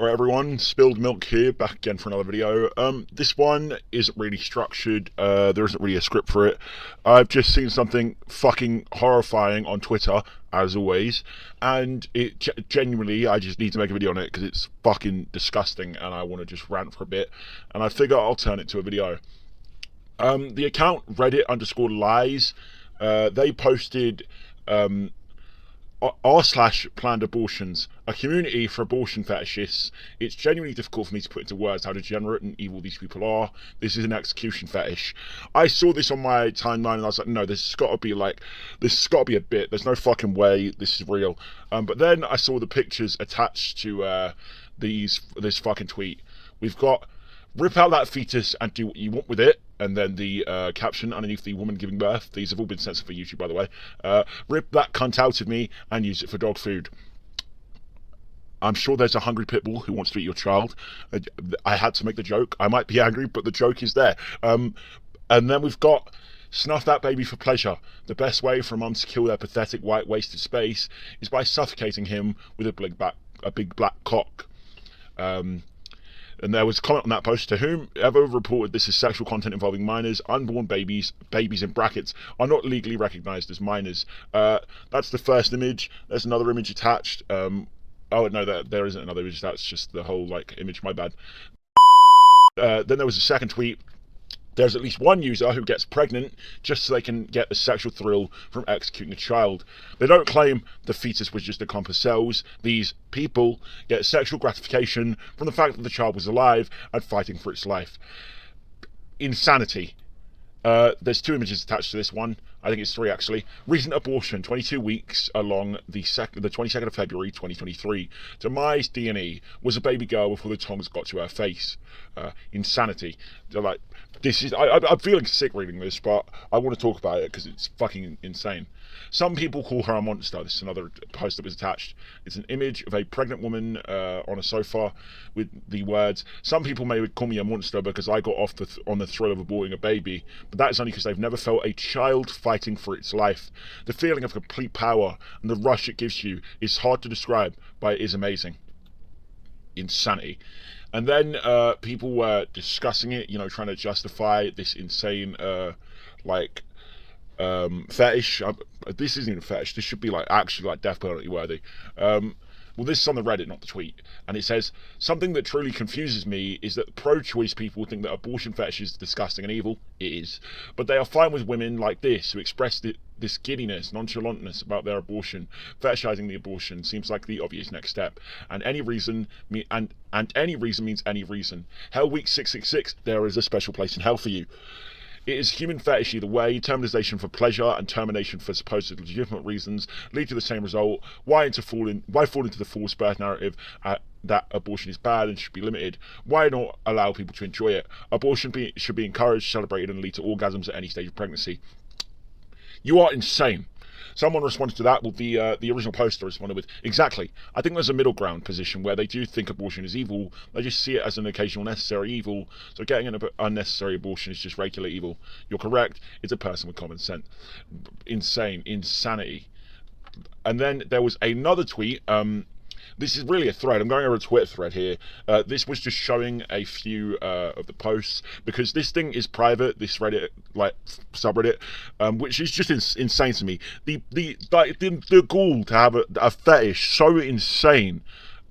Alright everyone, SpilledMilk here, back again for another video. This one isn't really structured, there isn't really a script for it. I've just seen something fucking horrifying on Twitter, as always, and it genuinely, I just need to make a video on it because it's fucking disgusting and I want to just rant for a bit, and I figure I'll turn it to a video. The account Reddit_lies, they posted, r/PlannedAbortions, a community for abortion fetishists. It's genuinely difficult for me to put into words how degenerate and evil these people are. This is an execution fetish. I saw this on my timeline and I was like, no, this has got to be a bit. There's no fucking way this is real. But then I saw the pictures attached to this fucking tweet. We've got, rip out that fetus and do what you want with it. And then the caption underneath the woman giving birth. These have all been censored for YouTube, by the way. Rip that cunt out of me and use it for dog food. I'm sure there's a hungry pit bull who wants to eat your child. I had to make the joke. I might be angry, but the joke is there. And then we've got, snuff that baby for pleasure. The best way for a mum to kill their pathetic white wasted space is by suffocating him with a big black cock. And there was a comment on that post: to whomever reported this is sexual content involving minors, unborn babies in brackets, are not legally recognised as minors. That's the first image. There's another image attached. Oh no, there isn't another image. That's just the whole image. My bad. Then there was a second tweet. There's at least one user who gets pregnant just so they can get the sexual thrill from executing a child. They don't claim the fetus was just a clump of cells. These people get sexual gratification from the fact that the child was alive and fighting for its life. Insanity. There's two images attached to this one. I think it's three actually. Recent abortion, 22 weeks along the 22nd of February 2023. Demise D&E was a baby girl before the tongs got to her face. Insanity. I'm feeling sick reading this, but I want to talk about it because it's fucking insane. Some people call her a monster. This is another post that was attached. It's an image of a pregnant woman on a sofa with the words, "Some people may call me a monster because I got off on the thrill of aborting a baby, but that is only because they've never felt a child fighting for its life. The feeling of complete power and the rush it gives you is hard to describe, but it is amazing." Insanity. And then people were discussing it, trying to justify this insane fetish. This isn't even a fetish. This should be actually death penalty worthy. Well, this is on the Reddit, not the tweet, and it says, something that truly confuses me is that pro-choice people think that abortion fetish is disgusting and evil. It is, but they are fine with women like this who express this giddiness, nonchalantness about their abortion. Fetishizing the abortion seems like the obvious next step, and any reason means any reason. Hell Week 666, there is a special place in hell for you. It is human fetish either way. Termination for pleasure and termination for supposed legitimate reasons lead to the same result. Why fall into the false birth narrative that abortion is bad and should be limited? Why not allow people to enjoy it? Abortion should be encouraged, celebrated, and lead to orgasms at any stage of pregnancy. You are insane. Someone responded to that with the original poster responded with, exactly. I think there's a middle ground position where they do think abortion is evil. They just see it as an occasional necessary evil. So getting an unnecessary abortion is just regular evil. You're correct. It's a person with common sense. Insane. Insanity. And then there was another tweet. This is really a thread. I'm going over a Twitter thread here. This was just showing a few of the posts because this thing is private. This Reddit, subreddit, which is just insane to me. The gall to have a fetish so insane,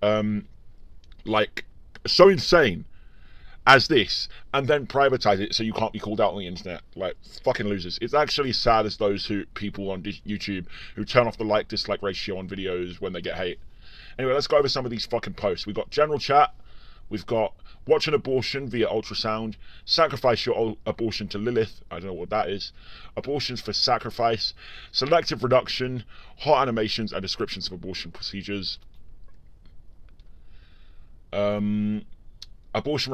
so insane as this, and then privatize it so you can't be called out on the internet. Fucking losers. It's actually sad as those people on YouTube who turn off the dislike ratio on videos when they get hate. Anyway, let's go over some of these fucking posts. We've got general chat. We've got watch an abortion via ultrasound. Sacrifice your abortion to Lilith. I don't know what that is. Abortions for sacrifice. Selective reduction. Hot animations and descriptions of abortion procedures. Abortion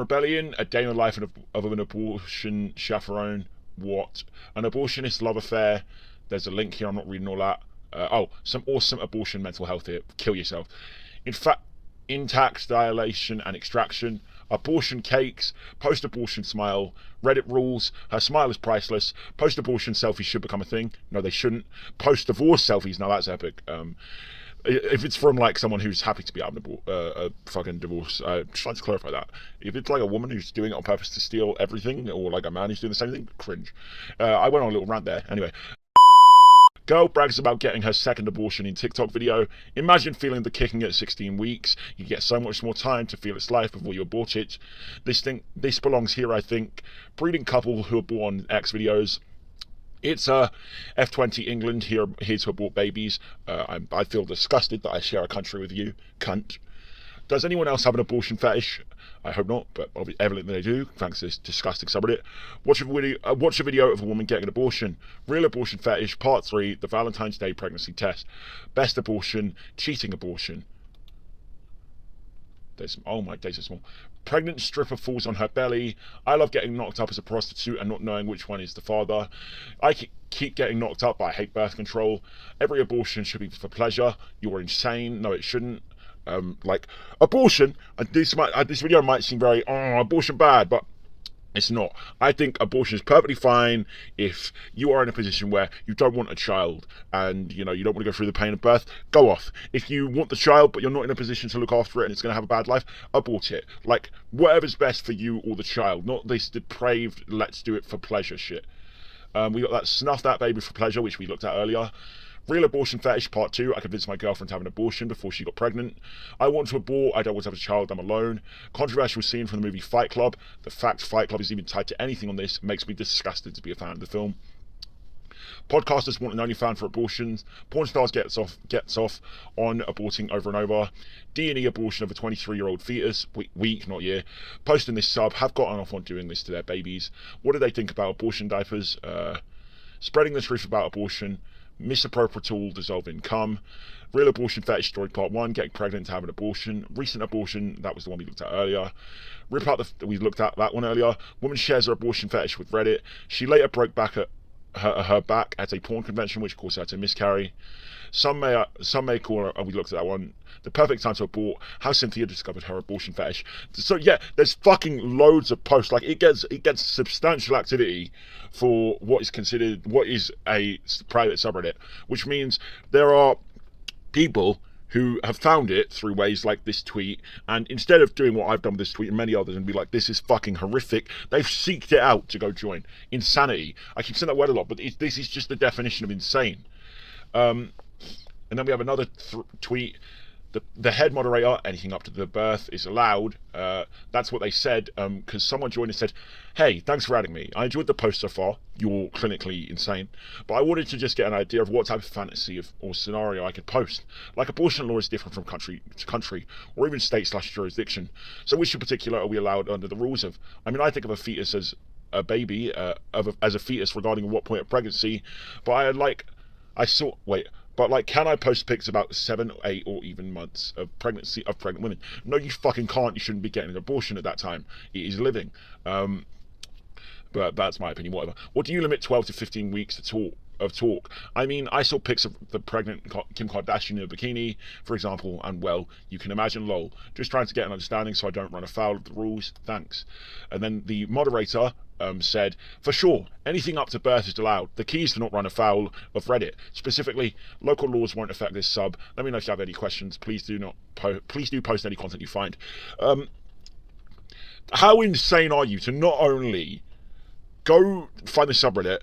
rebellion. A day in the life of an abortion chaperone. What? An abortionist love affair. There's a link here. I'm not reading all that. Some awesome abortion mental health here. Kill yourself. In fact, intact dilation and extraction. Abortion cakes. Post-abortion smile. Reddit rules. Her smile is priceless. Post-abortion selfies should become a thing. No, they shouldn't. Post-divorce selfies. Now that's epic. if it's from like someone who's happy to be out of a fucking divorce, just like to clarify that. If it's like a woman who's doing it on purpose to steal everything, or like a man who's doing the same thing, cringe. I went on a little rant there. Anyway. Girl brags about getting her second abortion in TikTok video. Imagine feeling the kicking at 16 weeks. You get so much more time to feel its life before you abort it. This belongs here, I think. Breeding couple who abort on X videos. It's F20 England here to abort babies. I feel disgusted that I share a country with you, cunt. Does anyone else have an abortion fetish? I hope not, but evidently they do, thanks to this disgusting subreddit. Watch a video of a woman getting an abortion. Real abortion fetish, part 3, the Valentine's Day pregnancy test. Best abortion, cheating abortion. Oh my days are small. Pregnant stripper falls on her belly. I love getting knocked up as a prostitute and not knowing which one is the father. I keep getting knocked up, but I hate birth control. Every abortion should be for pleasure. You're insane. No, it shouldn't. Like abortion, this video might seem very abortion bad, but it's not. I think abortion is perfectly fine if you are in a position where you don't want a child and you don't want to go through the pain of birth. Go off. If you want the child but you're not in a position to look after it and it's going to have a bad life, abort it. Like whatever's best for you or the child, not this depraved let's do it for pleasure shit. We got that snuff that baby for pleasure, which we looked at earlier. Real abortion fetish, part 2. I convinced my girlfriend to have an abortion before she got pregnant. I want to abort. I don't want to have a child. I'm alone. Controversial scene from the movie Fight Club. The fact Fight Club is even tied to anything on this makes me disgusted to be a fan of the film. Podcasters want an OnlyFans for abortions. Porn stars gets off on aborting over and over. D&E abortion of a 23-year-old fetus, week, not year. Posting this sub have gotten off on doing this to their babies. What do they think about abortion diapers? Spreading the truth about abortion. Misappropriate tool, dissolving cum. Real abortion fetish story part 1, getting pregnant to have an abortion. Recent abortion, that was the one we looked at earlier. We looked at that one earlier. Woman shares her abortion fetish with Reddit. She later broke back at her back at a porn convention, which caused her to miscarry. Some may call her, we looked at that one, the perfect time to abort, how Cynthia discovered her abortion fetish. So yeah, there's fucking loads of posts. Like it gets substantial activity for what is a private subreddit, which means there are people who have found it through ways like this tweet, and instead of doing what I've done with this tweet and many others and be like, this is fucking horrific, they've seeked it out to go join. Insanity. I keep saying that word a lot, but this is just the definition of insane. And then we have another tweet. The head moderator, anything up to the birth is allowed. That's what they said, because someone joined and said, hey, thanks for adding me. I enjoyed the post so far. You're clinically insane. But I wanted to just get an idea of what type of fantasy or scenario I could post. Like abortion law is different from country to country, or even state/jurisdiction. So which in particular are we allowed under the rules of? I mean, I think of a fetus as a baby, as a fetus regarding what point of pregnancy, but can I post pics about 7, 8, or even months of pregnancy of pregnant women? No, you fucking can't. You shouldn't be getting an abortion at that time. It is living. But that's my opinion. Whatever. What do you limit 12 to 15 weeks of talk? I mean, I saw pics of the pregnant Kim Kardashian in a bikini, for example, and well, you can imagine. Lol. Just trying to get an understanding so I don't run afoul of the rules. Thanks. And then the moderator said, for sure, anything up to birth is allowed. The key is to not run afoul of Reddit. Specifically, local laws won't affect this sub. Let me know if you have any questions. Please do post any content you find. How insane are you to not only go find the subreddit,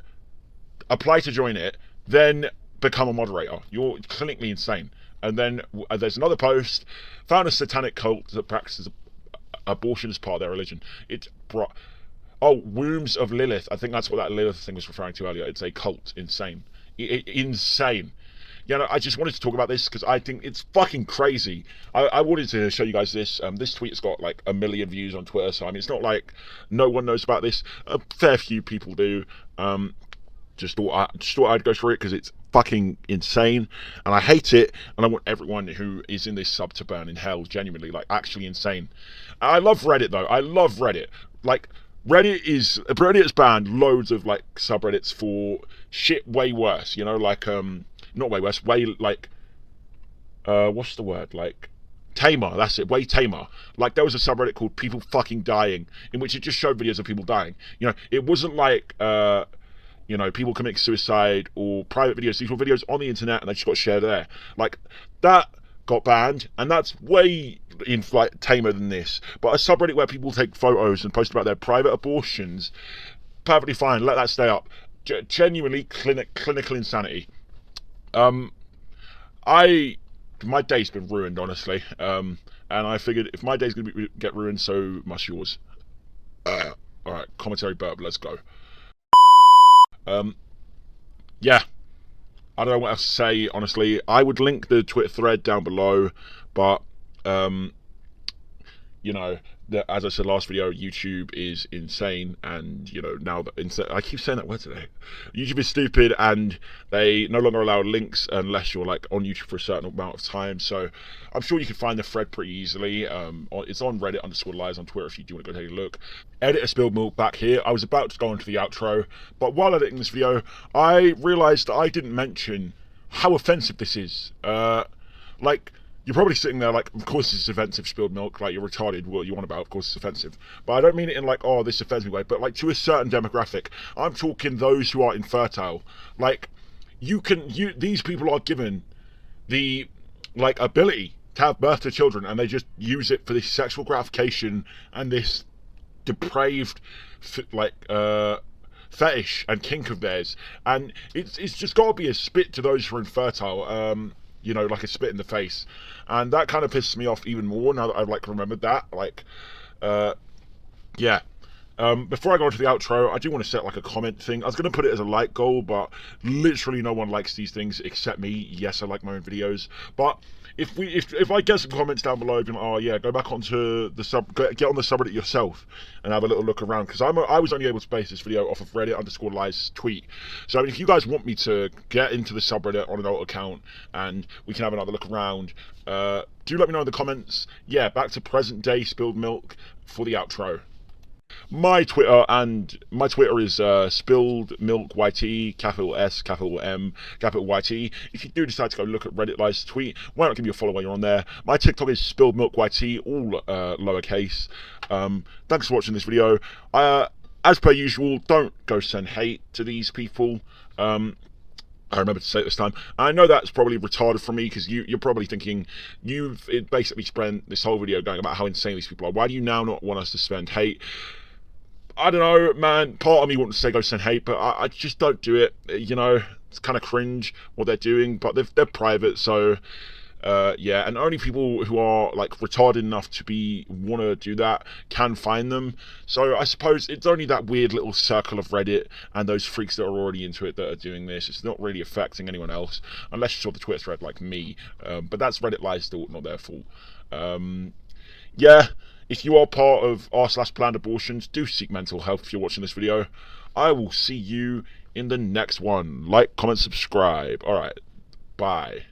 apply to join it, then become a moderator? You're clinically insane. And then there's another post, found a satanic cult that practices abortion as part of their religion. Wombs of Lilith. I think that's what that Lilith thing was referring to earlier. It's a cult. Insane. Insane. I just wanted to talk about this because I think it's fucking crazy. I wanted to show you guys this. This tweet has got like 1 million views on Twitter, so I mean, it's not like no one knows about this. A fair few people do. Just thought I'd go through it because it's fucking insane, and I hate it, and I want everyone who is in this sub to burn in hell. Genuinely, like, actually insane. I love Reddit though. I love Reddit. Like, Reddit has banned loads of like subreddits for shit way worse. Not way worse. Way like, what's the word? Like, tamer. That's it. Way tamer. Like, there was a subreddit called People Fucking Dying, in which it just showed videos of people dying. It wasn't like you know, people commit suicide or private videos, these were videos on the internet and they just got shared there. Like, that got banned, and that's way like tamer than this. But a subreddit where people take photos and post about their private abortions, perfectly fine, let that stay up. Genuinely clinical insanity. My day's been ruined, honestly, and I figured if my day's gonna get ruined, so must yours. Alright, commentary burp, let's go. Yeah, I don't know what else to say, honestly. I would link the Twitter thread down below, but, you know, as I said last video, YouTube is insane, and, you know, now that I keep saying that word today. YouTube is stupid, and they no longer allow links unless you're like on YouTube for a certain amount of time. So I'm sure you can find the thread pretty easily. It's on Reddit_lies on Twitter if you do want to go take a look. Editor SpilledMilk back here. I was about to go into the outro, but while editing this video, I realised that I didn't mention how offensive this is. Like, you're probably sitting there like, of course this is offensive, SpilledMilk, like, you're retarded, what you want about, of course it's offensive. But I don't mean it in like, oh, this offends me way, but like to a certain demographic. I'm talking those who are infertile. Like, these people are given the, like, ability to have birth to children, and they just use it for this sexual gratification and this depraved, like, fetish and kink of theirs. And it's just got to be a spit to those who are infertile. You know, like a spit in the face. And that kind of pisses me off even more now that I've, like, remembered that. Like, yeah. Before I go into the outro, I do want to set, like, a comment thing. I was going to put it as a like goal, but literally no one likes these things except me. Yes, I like my own videos. But if I get some comments down below, being like, oh yeah, go back onto the get on the subreddit yourself and have a little look around, because I was only able to base this video off of Reddit_lies tweet. So I mean, if you guys want me to get into the subreddit on an alt account and we can have another look around, do let me know in the comments. Yeah, back to present day SpilledMilk for the outro. My Twitter is SpilledMilkYT, capital S, capital M, capital YT. If you do decide to go look at Reddit Lies tweet, why not give me a follow while you're on there? My TikTok is SpilledMilkYT, all lowercase. Thanks for watching this video. As per usual, don't go send hate to these people. I remember to say it this time. I know that's probably retarded for me, because you're probably thinking, you've basically spent this whole video going about how insane these people are. Why do you now not want us to spend hate? I don't know, man. Part of me wants to say go send hate, but I just don't do it. You know, it's kind of cringe what they're doing, but they're private, so yeah. And only people who are like retarded enough to want to do that can find them. So I suppose it's only that weird little circle of Reddit and those freaks that are already into it that are doing this. It's not really affecting anyone else, unless you saw the Twitter thread like me. But that's Reddit Lies still, not their fault. Yeah. If you are part of r/PlannedAbortions, do seek mental health if you're watching this video. I will see you in the next one. Like, comment, subscribe. Alright, bye.